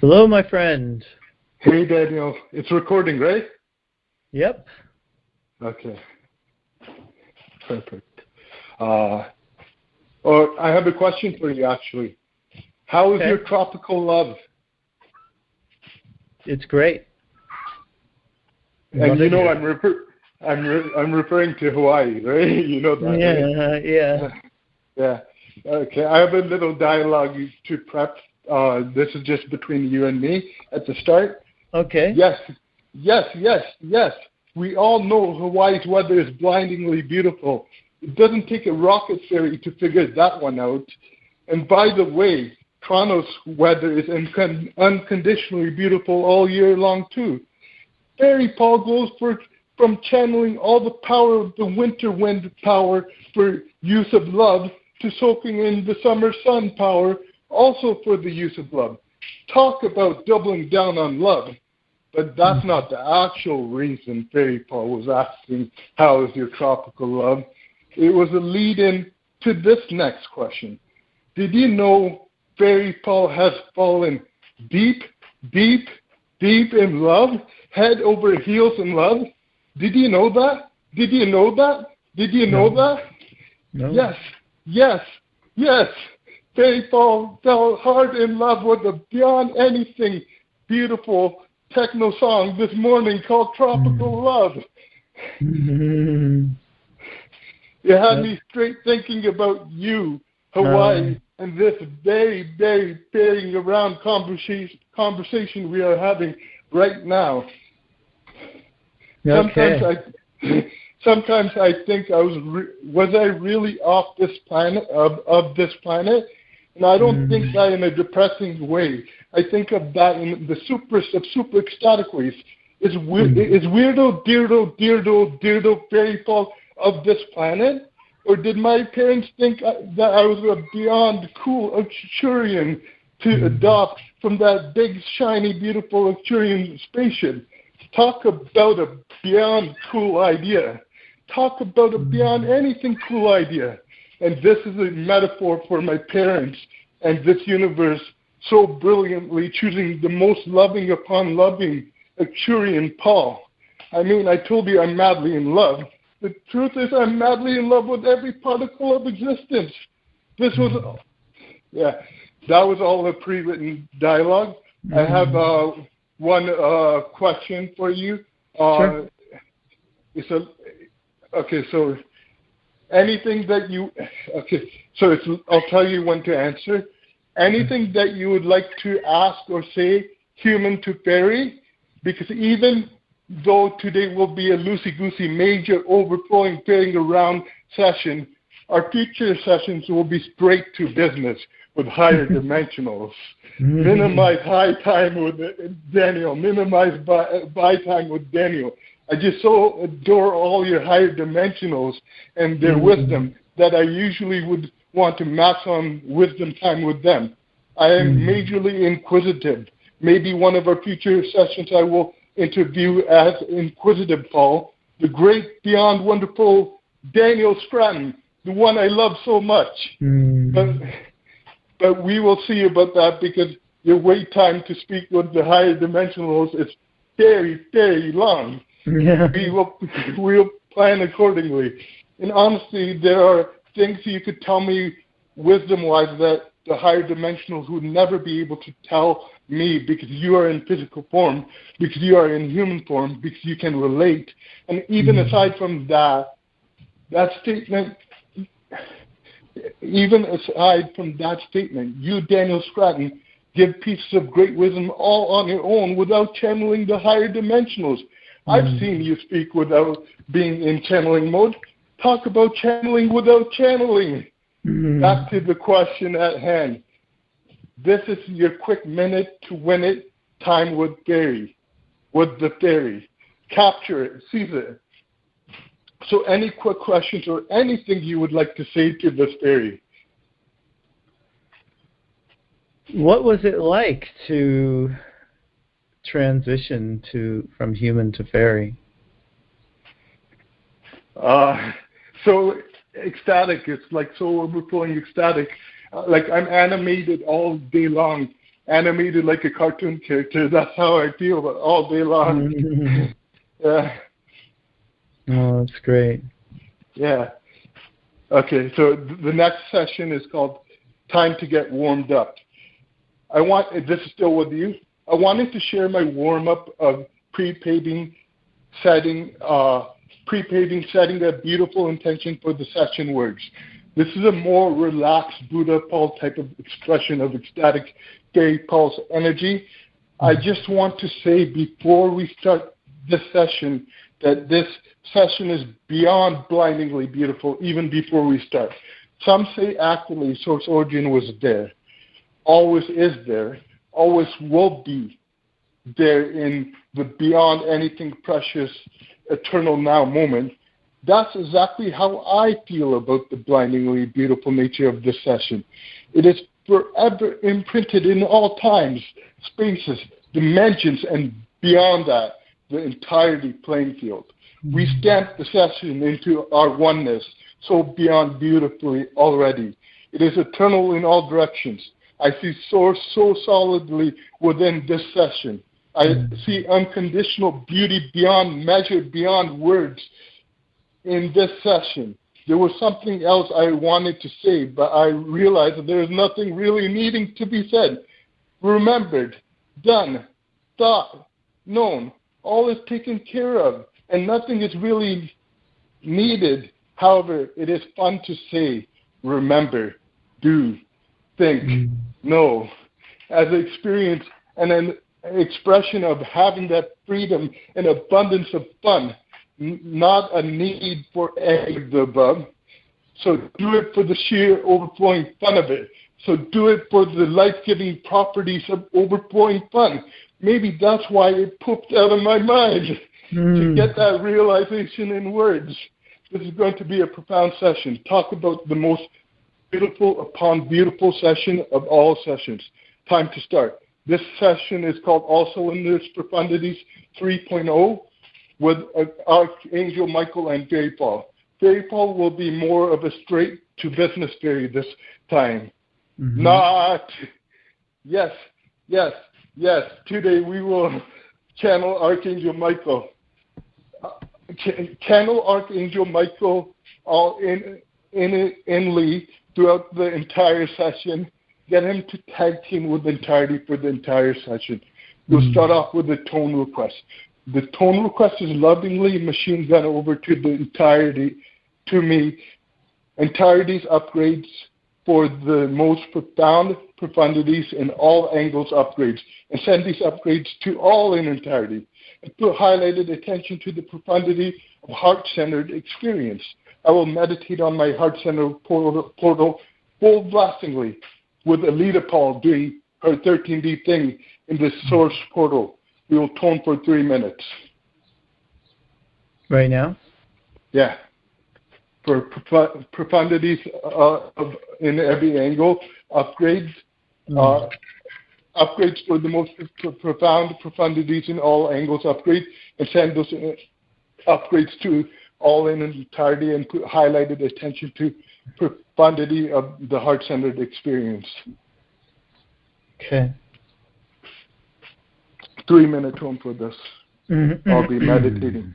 Hello, my friend. Hey, Daniel. It's recording, right? Yep. Okay. Perfect. I have a question for you, actually. How is your tropical love? It's great. And you know, I'm referring to Hawaii, right? You know that, right? Yeah. Okay, I have a little dialogue to prep. This is just between you and me at the start. Okay. Yes. We all know Hawaii's weather is blindingly beautiful. It doesn't take a rocket fairy to figure that one out. And by the way, Toronto's weather is unconditionally beautiful all year long too. Fairy-Paul goes from channeling all the power of the winter wind power for use of love to soaking in the summer sun power also for the use of love. Talk about doubling down on love. But that's not the actual reason Fairy-Paul was asking, how is your tropical love? It was a lead-in to this next question. Did you know Fairy-Paul has fallen deep in love, head over heels in love? Did you know that? No. Yes. Fairy-Paul fell hard in love with a beyond anything beautiful techno song this morning called Tropical Love. It had me straight thinking about you, Hawaii, and this very, very Fairie-around conversation we are having right now. Okay. Sometimes I think was I really off this planet, of this planet? And I don't think that in a depressing way. I think of that in the super ecstatic ways. Is weirdo, deardo, Fairy-Paul of this planet? Or did my parents think that I was a beyond cool Arcturian to adopt from that big, shiny, beautiful Arcturian spaceship? Talk about a beyond cool idea. Talk about a beyond anything cool idea. And this is a metaphor for my parents and this universe so brilliantly choosing the most loving upon loving Arcturian Paul. I mean, I told you I'm madly in love. The truth is I'm madly in love with every particle of existence. That was all a pre-written dialogue. I have one question for you. Sure. So anything that you, I'll tell you when to answer. Anything that you would like to ask or say, human to fairy, because even though today will be a loosey-goosey major overflowing Fairie-around session, our future sessions will be straight to business with higher dimensionals. Minimize high time with Daniel. Minimize by time with Daniel. I just so adore all your higher dimensionals and their wisdom that I usually would want to match on wisdom time with them. I am majorly inquisitive. Maybe one of our future sessions I will interview as Inquisitive Paul, the great, beyond wonderful Daniel Scranton, the one I love so much. But we will see about that because your wait time to speak with the higher dimensionals is very, very long. Yeah. We will plan accordingly. And honestly, there are things you could tell me wisdom-wise that the higher dimensionals would never be able to tell me because you are in physical form, because you are in human form, because you can relate. And even aside from that statement, you, Daniel Scranton, give pieces of great wisdom all on your own without channeling the higher dimensionals. I've seen you speak without being in channeling mode. Talk about channeling without channeling. Back to the question at hand. This is your quick minute to win it time with the fairy. Capture it, seize it. So any quick questions or anything you would like to say to this fairy? What was it like to transition from human to fairy? So ecstatic. It's like so overflowing ecstatic. Like I'm animated all day long animated like a cartoon character. That's how I feel all day long. Yeah. Oh, that's great. Yeah. Okay, so the next session is called Time to Get Warmed Up. This is still with you. I wanted to share my warm-up of pre-paving, setting a beautiful intention for the session words. This is a more relaxed Buddha-Paul type of expression of ecstatic Fairie-Paul's energy. I just want to say before we start this session that this session is beyond blindingly beautiful even before we start. Some say actually Source Origin was there, always is there, always will be there in the beyond anything precious, eternal now moment. That's exactly how I feel about the blindingly beautiful nature of this session. It is forever imprinted in all times, spaces, dimensions, and beyond that, the entirety playing field. We stamp the session into our oneness, so beyond beautifully already. It is eternal in all directions. I see Source so solidly within this session. I see unconditional beauty beyond measure, beyond words in this session. There was something else I wanted to say, but I realized that there is nothing really needing to be said. Remembered, done, thought, known, all is taken care of, and nothing is really needed. However, it is fun to say, remember, do, think, know, as an experience and an expression of having that freedom and abundance of fun, not a need for any of the above. So do it for the sheer overflowing fun of it. So do it for the life-giving properties of overflowing fun. Maybe that's why it pooped out of my mind, to get that realization in words. This is going to be a profound session. Talk about the most beautiful upon beautiful session of all sessions. Time to start. This session is called All Cylinders Profundities 3.0 with Archangel Michael and Fairie-Paul. Fairie-Paul will be more of a straight-to-business fairy this time. Not, yes. Today we will channel Archangel Michael. Channel Archangel Michael all inly throughout the entire session. Get him to tag team with the entirety for the entire session. We'll start off with the tone request. The tone request is lovingly machine gun over to the entirety, to me, entirety's upgrades for the most profound profundities in all angles upgrades, and send these upgrades to all in entirety. And put highlighted attention to the profundity of heart-centered experience. I will meditate on my heart-centered portal full blastingly, with Alita-Paul doing her 13D thing in the source portal. We will tone for 3 minutes. Right now? Yeah. For profundities in every angle, upgrades, upgrades for the most profound profundities in all angles, upgrades, and send those upgrades to all in entirety and put highlighted attention to profundity of the heart-centered experience. Okay. 3 minute tone for this. I'll be meditating.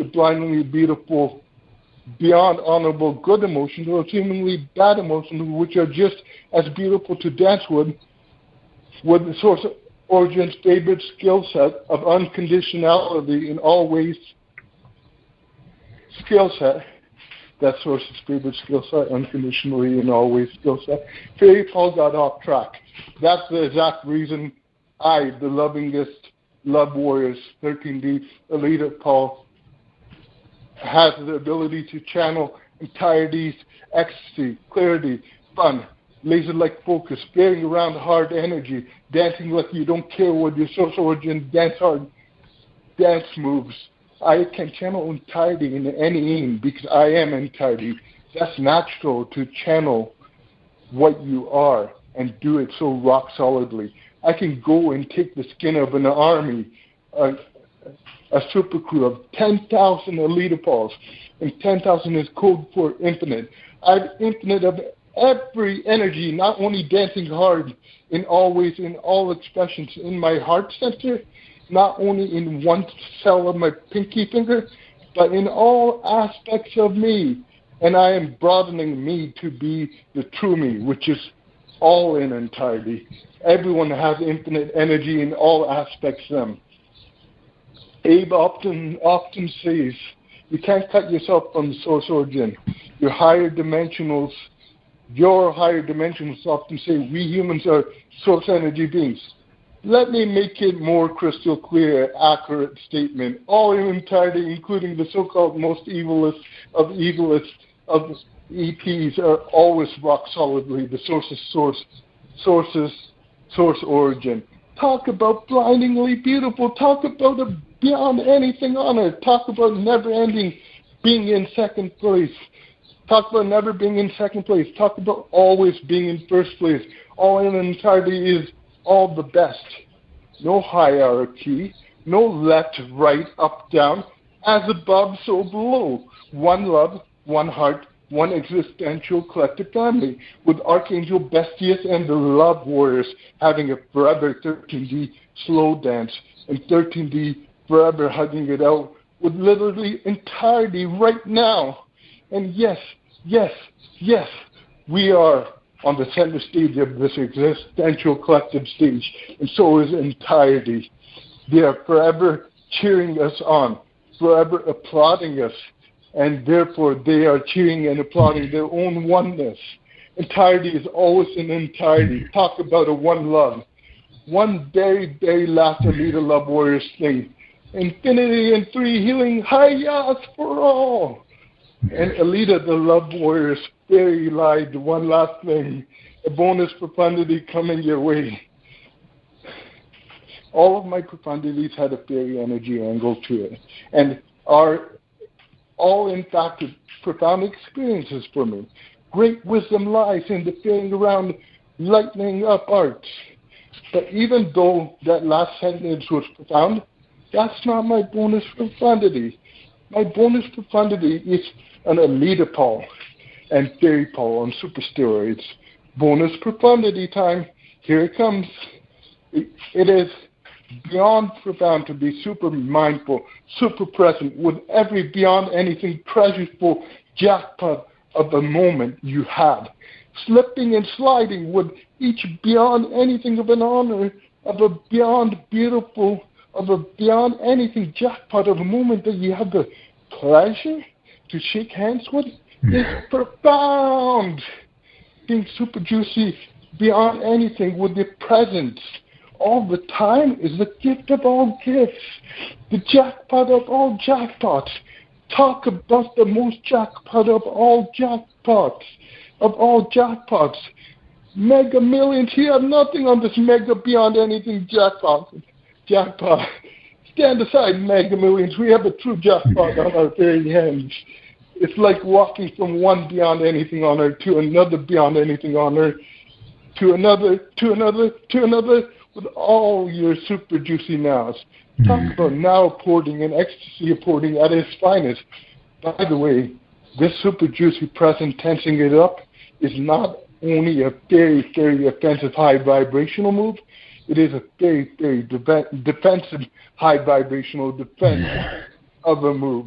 the blindingly beautiful, beyond honorable good emotions, or seemingly bad emotions, which are just as beautiful to dance with the source of origin's favorite skill set of unconditionality in all ways skill set. That source's favorite skill set, unconditionally in all ways skill set. Fairie-Paul got off track. That's the exact reason I, the Loving-Est Love Warriors 13D Alita-Paul, has the ability to channel entireties, ecstasy, clarity, fun, laser-like focus, veering around hard energy, dancing like you don't care what your source origin dance hard dance moves. I can channel entirety in any aim because I am entirety. That's natural to channel what you are and do it so rock solidly. I can go and take the skin of an army, a super crew of 10,000 Alita-Pauls, and 10,000 is code for infinite. I'm infinite of every energy, not only dancing hard in all ways, in all expressions, in my heart center, not only in one cell of my pinky finger, but in all aspects of me. And I am broadening me to be the true me, which is all in entirety. Everyone has infinite energy in all aspects of them. Abe often says, you can't cut yourself from the source origin. Your higher dimensionals often say, we humans are source energy beings. Let me make it more crystal clear, accurate statement. All in entirety, including the so-called most evilest of EPs, are always rock solidly the source origin. Talk about blindingly beautiful. Talk about a beyond anything on earth. Talk about never ending being in second place. Talk about never being in second place. Talk about always being in first place. All in entirety is all the best. No hierarchy, no left, right, up, down, as above, so below. One love, one heart, one existential collective family, with Archangel Bestius and the Love Warriors having a forever 13D slow dance, and 13D forever hugging it out with literally entirety right now. And yes, we are on the center stage of this existential collective stage, and so is entirety. They are forever cheering us on, forever applauding us, and therefore they are cheering and applauding their own oneness. Entirety is always an entirety. Talk about a one love. One very, very last Alita Love Warriors thing. Infinity and three healing, hi-yas for all. And Alita, the Love Warriors, Fairie-like, one last thing, a bonus profundity coming your way. All of my profundities had a fairy energy angle to it, and are all in fact profound experiences for me. Great wisdom lies in the feeling around lightening up arts. But even though that last sentence was profound, that's not my bonus profundity. My bonus profundity is an Alita-Paul and Fairie-Paul on super steroids. Bonus profundity time. Here it comes. It is beyond profound to be super mindful, super present with every beyond anything treasureful jackpot of the moment you had. Slipping and sliding with each beyond anything of an honor, of a beyond beautiful, of a beyond anything jackpot of a moment that you have the pleasure to shake hands with is profound. Being super juicy beyond anything with your presence all the time is the gift of all gifts, the jackpot of all jackpots. Talk about the most jackpot of all jackpots, Mega Millions. You have nothing on this mega beyond anything jackpot. Stand aside, Mega Millions. We have a true jackpot on our very hands. It's like walking from one beyond anything on earth to another beyond anything on earth, to another, with all your super juicy nows. Talk about now porting and ecstasy porting at its finest. By the way, this super juicy present tensing it up is not only a very, very offensive high vibrational move, it is a very, very defensive high vibrational defense of a move.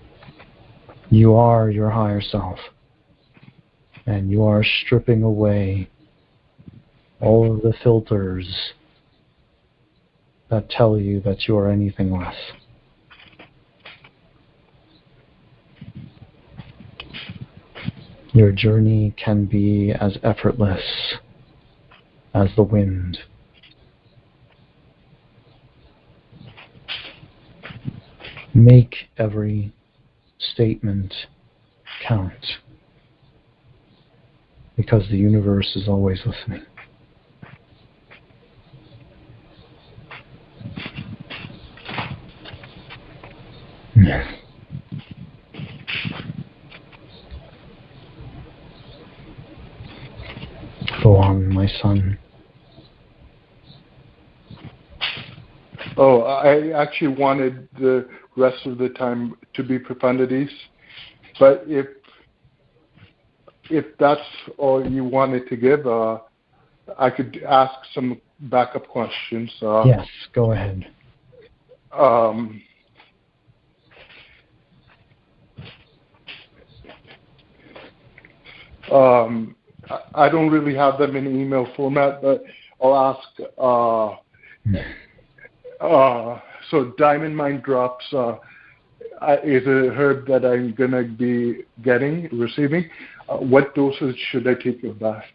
You are your higher self, and you are stripping away all of the filters that tell you that you are anything less. Your journey can be as effortless as the wind. Make every statement count, because the universe is always listening. Go on, my son. Oh, I actually wanted the rest of the time to be profundities, but if that's all you wanted to give, I could ask some backup questions. Yes, go ahead. I don't really have them in email format, but I'll ask. So diamond mine drops is a herb that I'm gonna be receiving. What dosage should I take of that?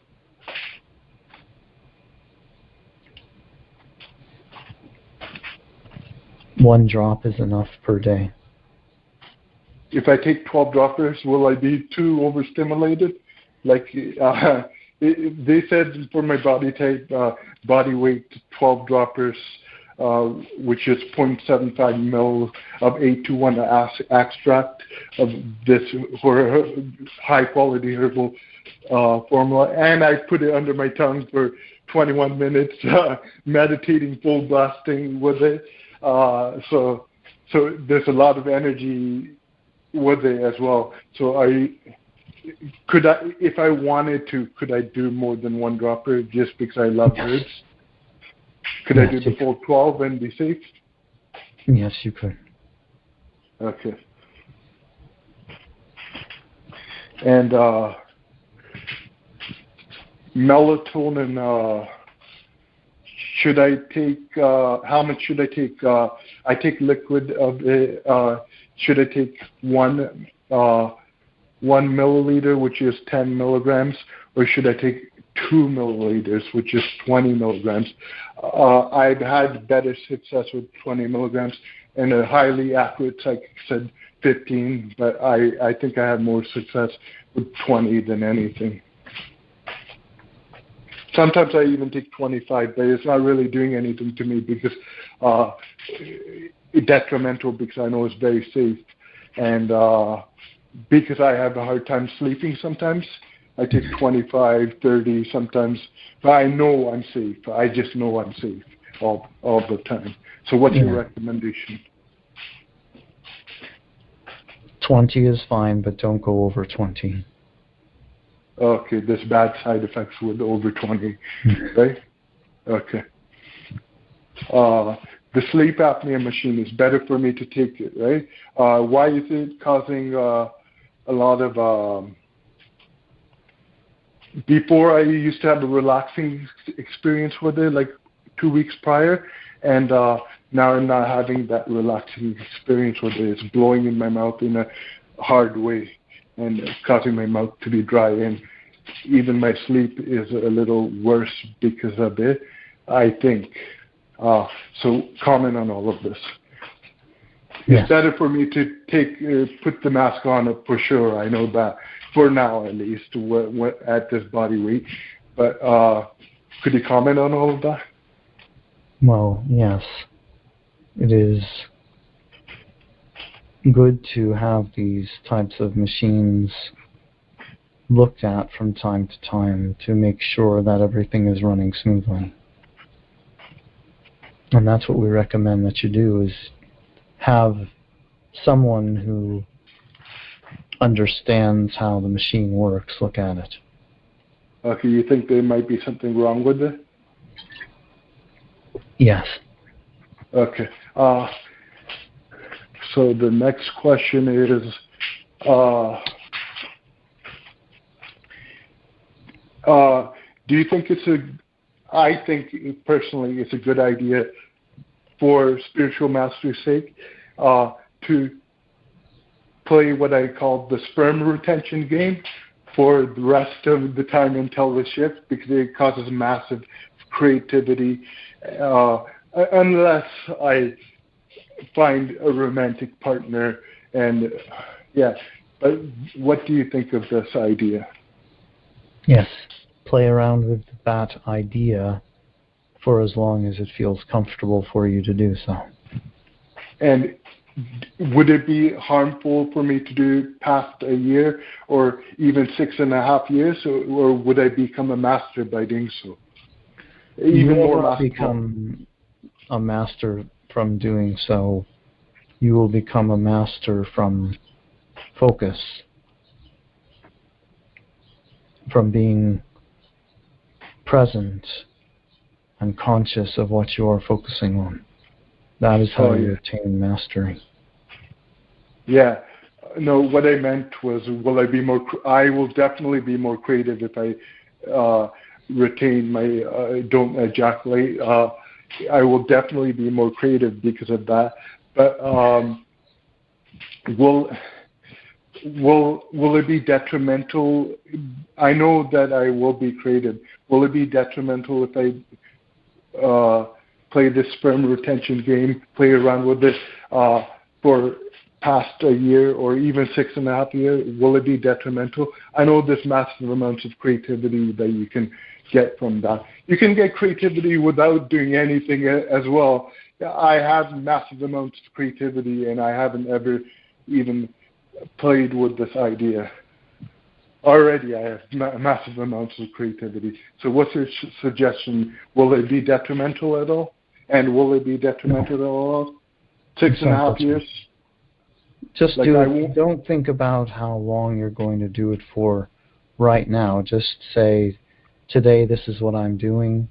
One drop is enough per day. If I take 12 droppers, will I be too overstimulated? Like they said for my body type, body weight, 12 droppers, which is 0.75 mil of A21 extract of this for high quality herbal formula, and I put it under my tongue for 21 minutes, meditating, full blasting with it. So there's a lot of energy with it as well. So could I, if I wanted to, could I do more than one dropper just because I love herbs? Could I do the full 12 and be safe? Yes, you could. Okay. And melatonin, should I take, how much should I take? I take liquid of it. Should I take 1 milliliter, which is 10 milligrams, or should I take 2 milliliters, which is 20 milligrams? I've had better success with 20 milligrams, and a highly accurate psychic said 15, but I think I have more success with 20 than anything. Sometimes I even take 25, but it's not really doing anything to me because it's detrimental, because I know it's very safe. And because I have a hard time sleeping sometimes, I take 25, 30 sometimes, but I know I'm safe. I just know I'm safe all the time. So what's your recommendation? 20 is fine, but don't go over 20. Okay, there's bad side effects with over 20, right? Okay. The sleep apnea machine is better for me to take it, right? Why is it causing a lot of... before I used to have a relaxing experience with it, like 2 weeks prior, and now I'm not having that relaxing experience with it. It's blowing in my mouth in a hard way and causing my mouth to be dry, and even my sleep is a little worse because of it, I think. So comment on all of this. Yeah. It's better for me to put the mask on for sure. I know that for now, at least, at this body weight. But could you comment on all of that? Well, yes. It is good to have these types of machines looked at from time to time to make sure that everything is running smoothly. And that's what we recommend that you do, is have someone who understands how the machine works look at it. Okay, you think there might be something wrong with it? Yes. Okay. So the next question is, Do you think I think personally it's a good idea for spiritual mastery's sake to play what I call the sperm retention game for the rest of the time until the shift, because it causes massive creativity unless I find a romantic partner. And yeah, but what do you think of this idea? Yes, play around with that idea for as long as it feels comfortable for you to do so. And would it be harmful for me to do past a year or even 6.5 years, or would I become a master by doing so? You will not become a master from doing so. You will become a master from focus, from being present and conscious of what you are focusing on. That is how you attain mastery. Yeah. No, what I meant was, will I be more? I will definitely be more creative if I retain my don't ejaculate. I will definitely be more creative because of that. But will it be detrimental? I know that I will be creative. Will it be detrimental if I play this sperm retention game, play around with this for past a year or even 6.5 years? Will it be detrimental? I know there's massive amounts of creativity that you can get from that. You can get creativity without doing anything as well. I have massive amounts of creativity, and I haven't ever even played with this idea. Already I have massive amounts of creativity. So what's your suggestion? Will it be detrimental at all? And will it be detrimental at all? 6.5 years? Just do it. Don't think about how long you're going to do it for right now. Just say, today this is what I'm doing.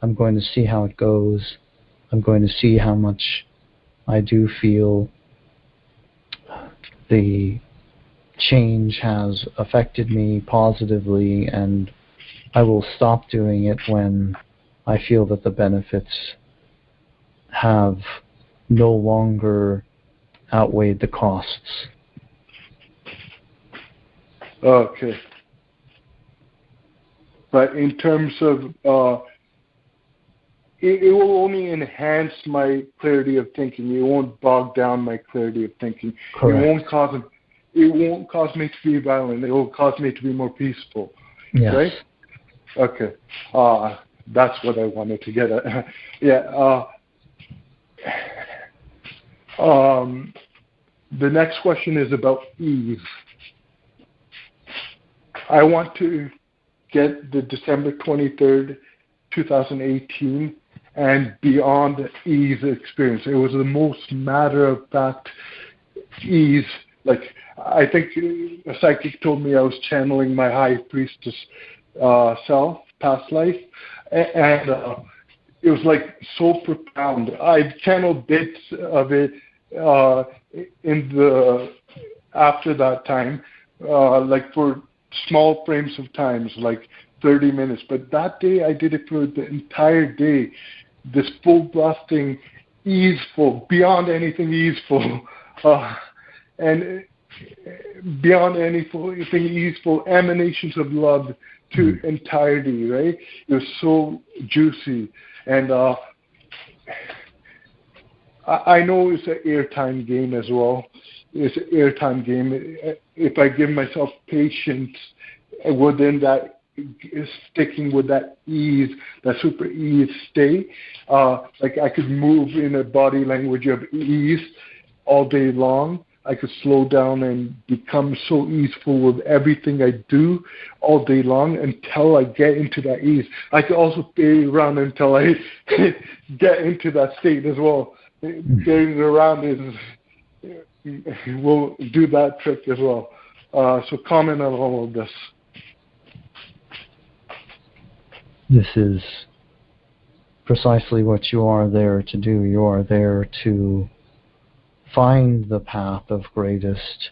I'm going to see how it goes. I'm going to see how much I do feel the change has affected me positively, and I will stop doing it when I feel that the benefits have no longer outweighed the costs. Okay. But in terms of, it will only enhance my clarity of thinking. It won't bog down my clarity of thinking. Correct. It won't cause me to be violent. It will cause me to be more peaceful. Yes. Right? Okay. That's what I wanted to get at. Yeah. The next question is about ease. I want to get the December 23rd, 2018 and beyond ease experience. It was the most matter-of-fact ease. Like, I think a psychic told me I was channeling my high priestess self, past life, and it was like so profound. I channeled bits of it after that time, like for small frames of times, like 30 minutes. But that day I did it for the entire day. This full blasting, easeful, beyond anything easeful, and beyond anything easeful emanations of love to entirety, right? It was so juicy. And I know it's an airtime game as well. It's an airtime game. If I give myself patience within that, sticking with that ease, that super ease state, like I could move in a body language of ease all day long. I could slow down and become so easeful with everything I do all day long until I get into that ease. I could also fairy around until I get into that state as well. Fairying around will do that trick as well. So comment on all of this. This is precisely what you are there to do. You are there to find the path of greatest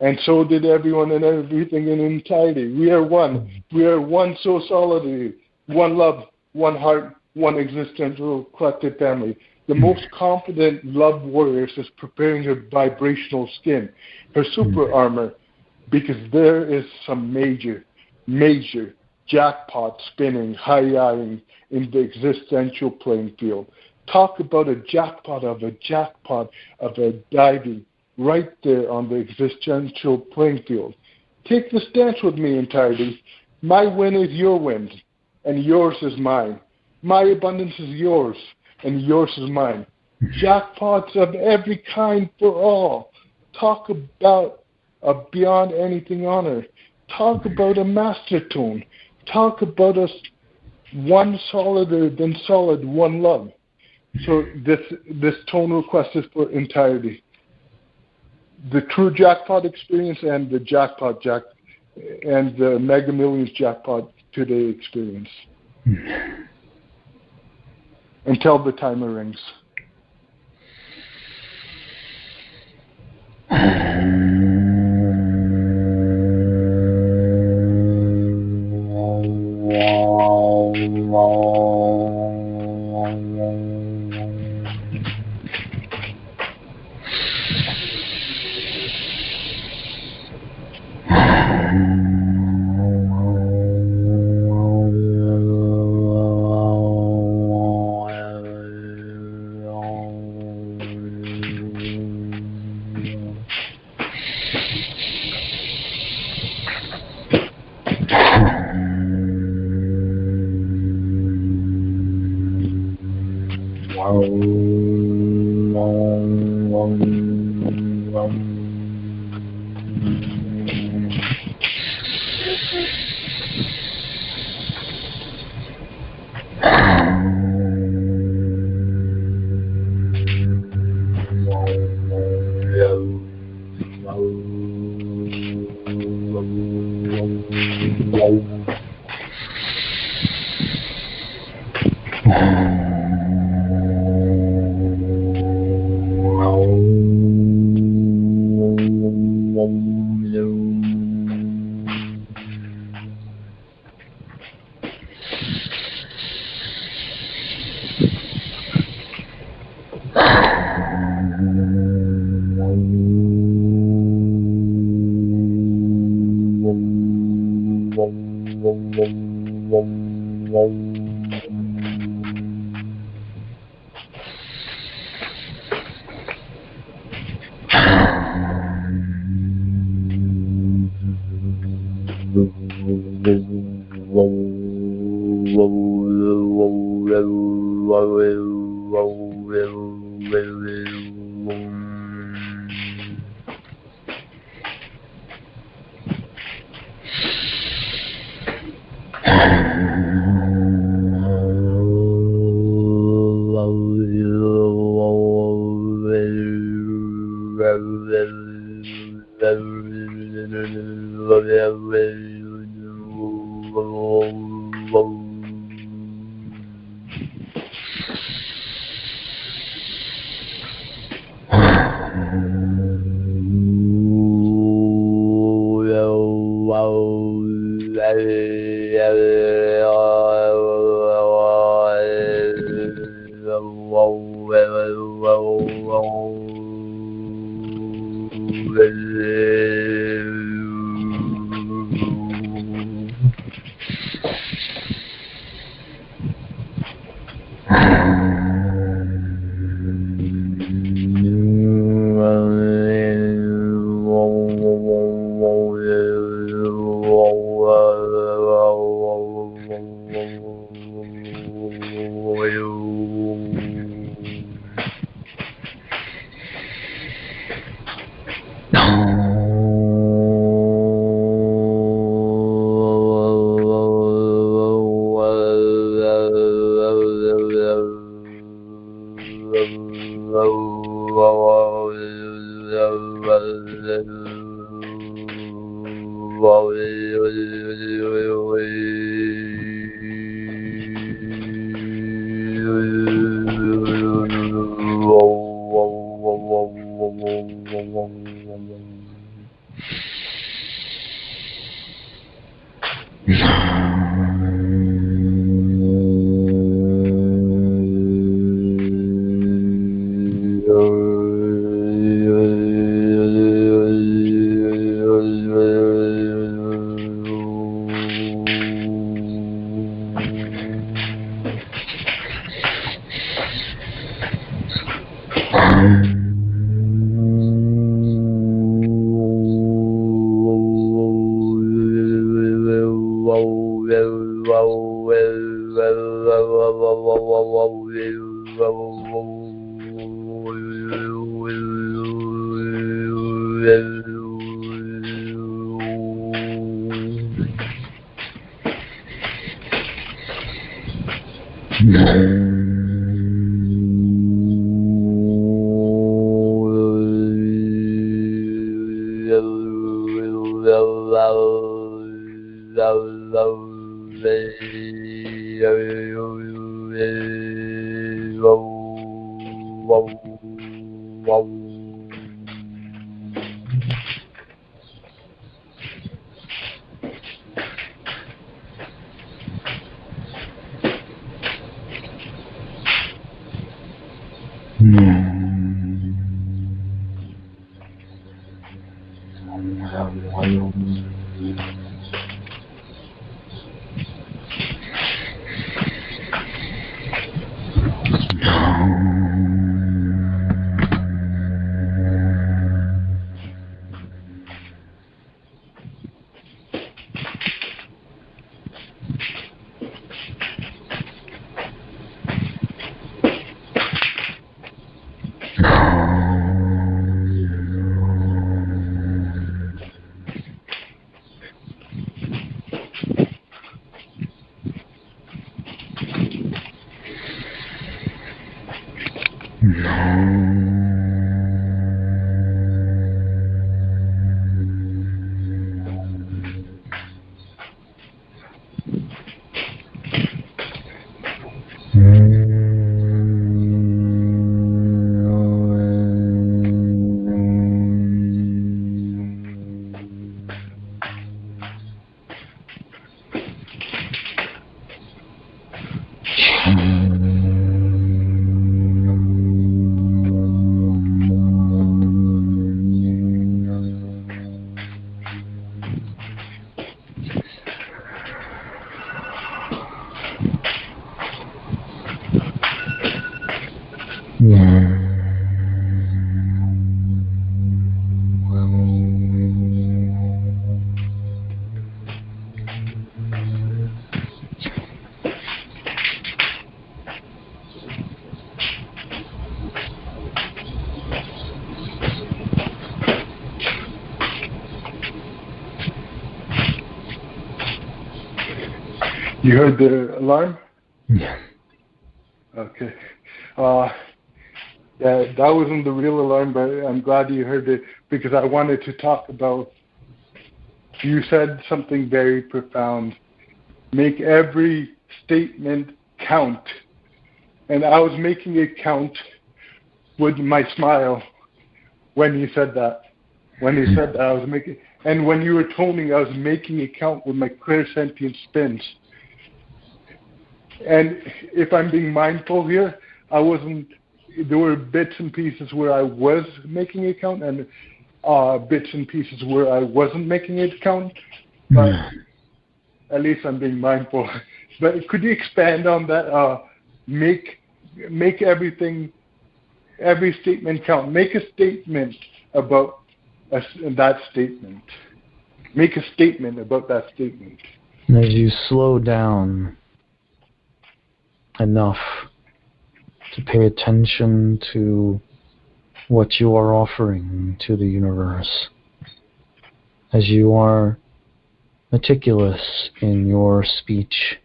And so did everyone and everything in entirety. We are one. We are one so solidly. One love, one heart, one existential collective family. The most confident love warrioress is preparing her vibrational skin, her super armor, because there is some major jackpot spinning, high-eyeing in the existential playing field. Talk about a jackpot of a diving right there on the existential playing field. Take the stance with me, entirety. My win is your win, and yours is mine. My abundance is yours, and yours is mine. Jackpots of every kind for all. Talk about a beyond anything honor. Talk about a master tone. Talk about us one solider than solid, one love. So this tone request is for entirety. The true jackpot experience and the and the Mega Millions jackpot today experience. Until the timer rings. You heard the alarm? Yeah. Okay. Yeah, that wasn't the real alarm, but I'm glad you heard it because I wanted to talk about, you said something very profound. Make every statement count. And I was making it count with my smile when you said that. When you said that, I was making, and when you were toning, I was making it count with my clairsentient spins. And if I'm being mindful here, there were bits and pieces where I was making it count and bits and pieces where I wasn't making it count. But at least I'm being mindful. But could you expand on that? Make everything, every statement count. Make a statement about that statement. Make a statement about that statement. As you slow down enough to pay attention to what you are offering to the universe, as you are meticulous in your speech,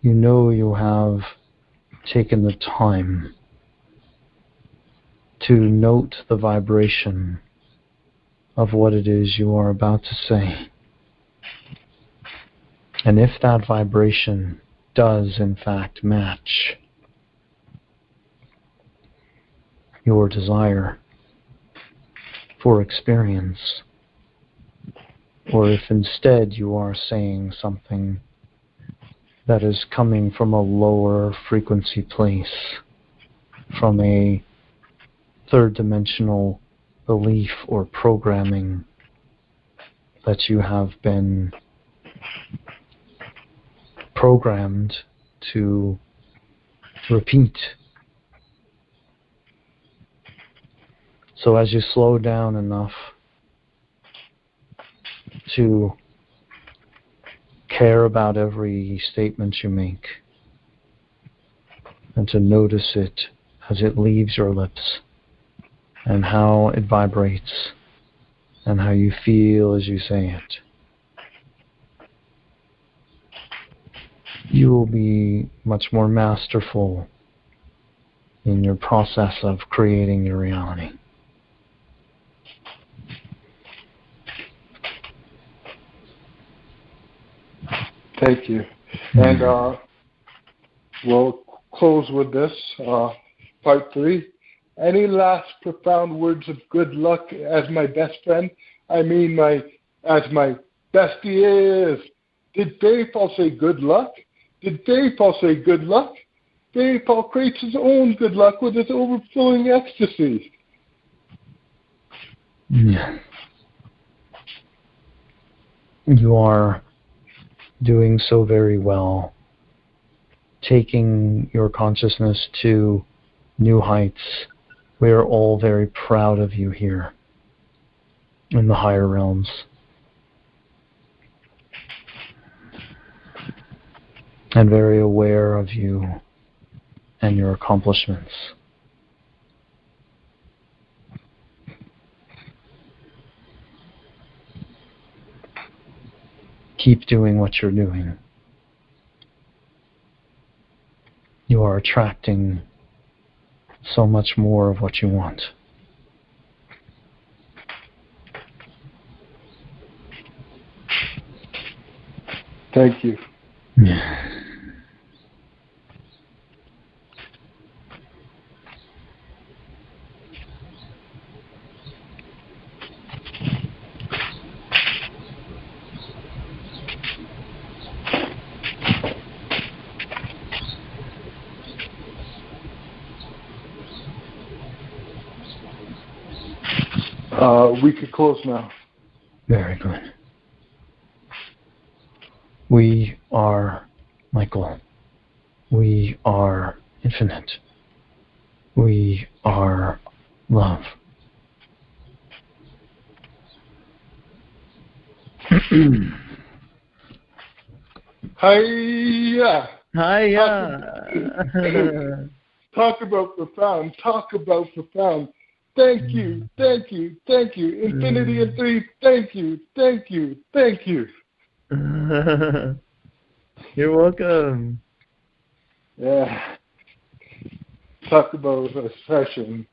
you know you have taken the time to note the vibration of what it is you are about to say. And if that vibration does in fact match your desire for experience, or if instead you are saying something that is coming from a lower frequency place, from a third-dimensional belief or programming that you have been programmed to repeat. So as you slow down enough to care about every statement you make and to notice it as it leaves your lips and how it vibrates and how you feel as you say it, you will be much more masterful in your process of creating your reality. Thank you. And we'll close with this, part 3. Any last profound words of good luck as my best friend? I mean, as my bestie is. Did Fairie-Paul say good luck? Did Fairie-Paul say good luck? Fairie-Paul creates his own good luck with his overflowing ecstasy. Yeah. You are doing so very well, taking your consciousness to new heights. We are all very proud of you here in the higher realms. And very aware of you and your accomplishments. Keep doing what you're doing. You are attracting so much more of what you want. Thank you. Yeah. We could close now. Very good. We are Michael. We are infinite. We are love. Hiya! Hiya! Talk about profound. Talk about profound. Thank you. Thank you. Thank you. Infinity and 3. Thank you. Thank you. Thank you. You're welcome. Yeah. Talk about a session.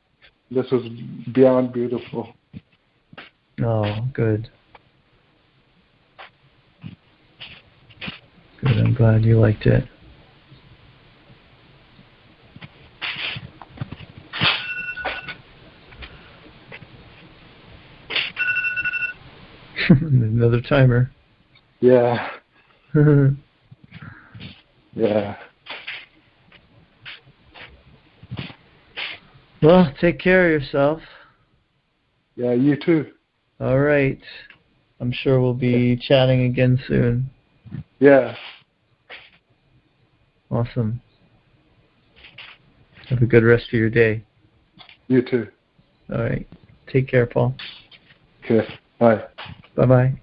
This was beyond beautiful. Oh, good. Good. I'm glad you liked it. Another timer. Yeah. Yeah. Well, take care of yourself. Yeah, you too. All right. I'm sure we'll be chatting again soon. Yeah. Awesome. Have a good rest of your day. You too. All right. Take care, Paul. Okay. Bye. Bye-bye.